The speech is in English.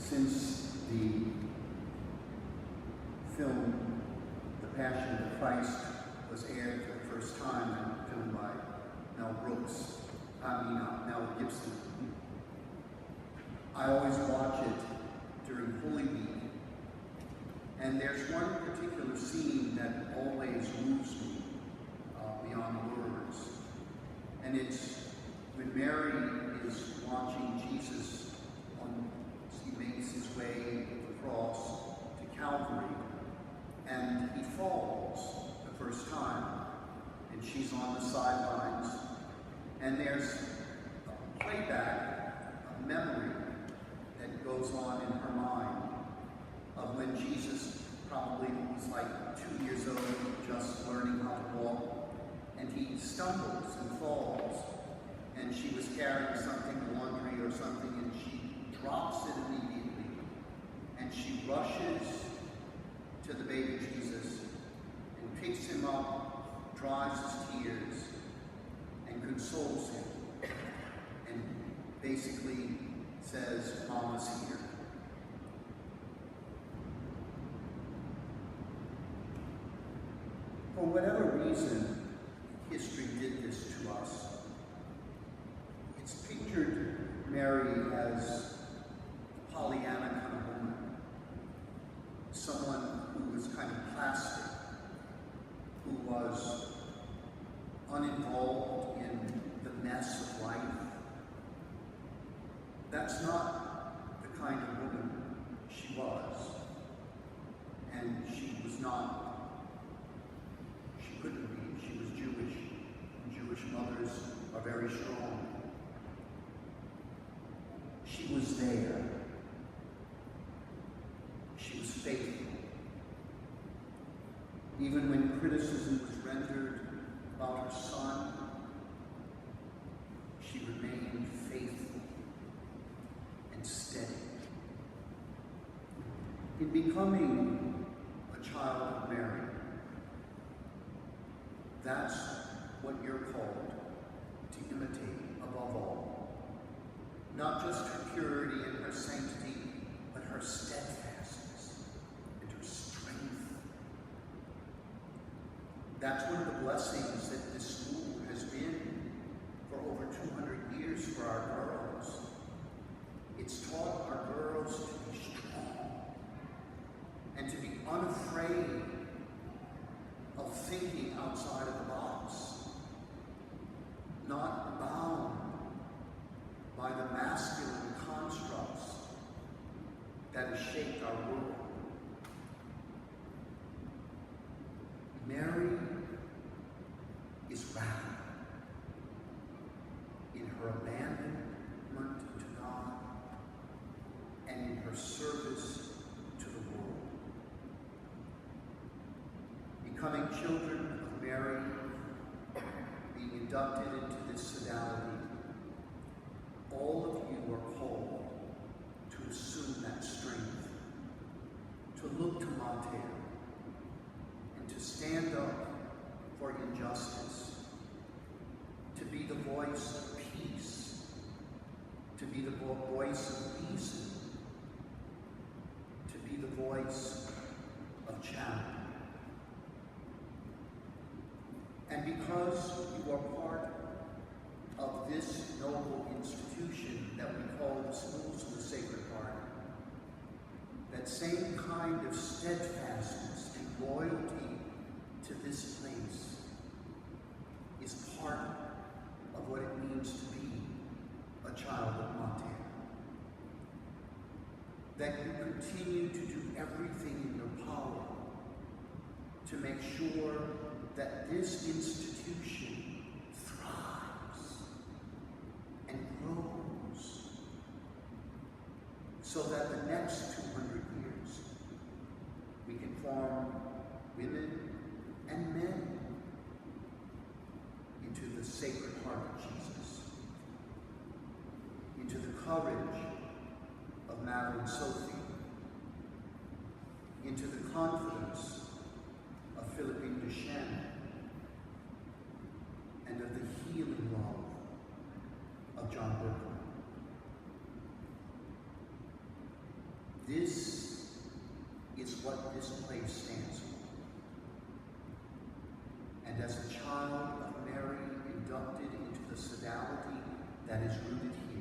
Since the film The Passion of the Christ was aired for the first time, a film by Mel Gibson, I always watch it during Holy Week. And there's one particular scene that always moves me beyond words. And it's when Mary is watching Jesus as he makes his way to the cross to Calvary, and he falls the first time, and she's on the sidelines, and there's a playback, a memory that goes on in her mind of when Jesus probably was like 2 years old, just learning how to walk, and he stumbles and falls, and she was carrying something, laundry or something, and she drops it immediately, and she rushes to the baby Jesus and picks him up, dries his tears, and consoles him, and basically says, "Mama's here." For whatever reason, history did this to us. It's pictured Mary as a Pollyanna kind of woman, someone who was kind of plastic, who was uninvolved in the mess of life. That's not the kind of woman she was, and she couldn't be. She was Jewish, and Jewish mothers are very strong. She was there. She was faithful. Even when criticism was rendered about her son, she remained faithful and steady. In becoming a child of Mary, that's what you're called to imitate above all. Not just her purity and her sanctity, but her steadfastness and her strength. That's one of the blessings that this school has been for over 200 years for our girls. It's taught our girls to be strong and to be unafraid of thinking outside of the box, not bound by the masculine constructs that have shaped our world. Mary is radical in her abandonment to God and in her service to the world. Becoming children of Mary, being inducted into this sodality, all of you are called to assume that strength, to look to Mater, and to stand up for injustice, to be the voice of peace, to be the voice of reason, to be the voice of charity. And because you are part of this noble institution that we call the Schools of the Sacred Heart, that same kind of steadfastness and loyalty to this place is part of what it means to be a child of Mater. That you continue to do everything in your power to make sure that this institution thrives and grows, so that the next 200 years we can form women and men into the Sacred Heart of Jesus, into the courage of Madeleine Sophie, into the confidence of Philippine Duchesne, and of the healing love of John Berkeley. This is what this place stands for. And as a child of Mary inducted into the sodality that is rooted here,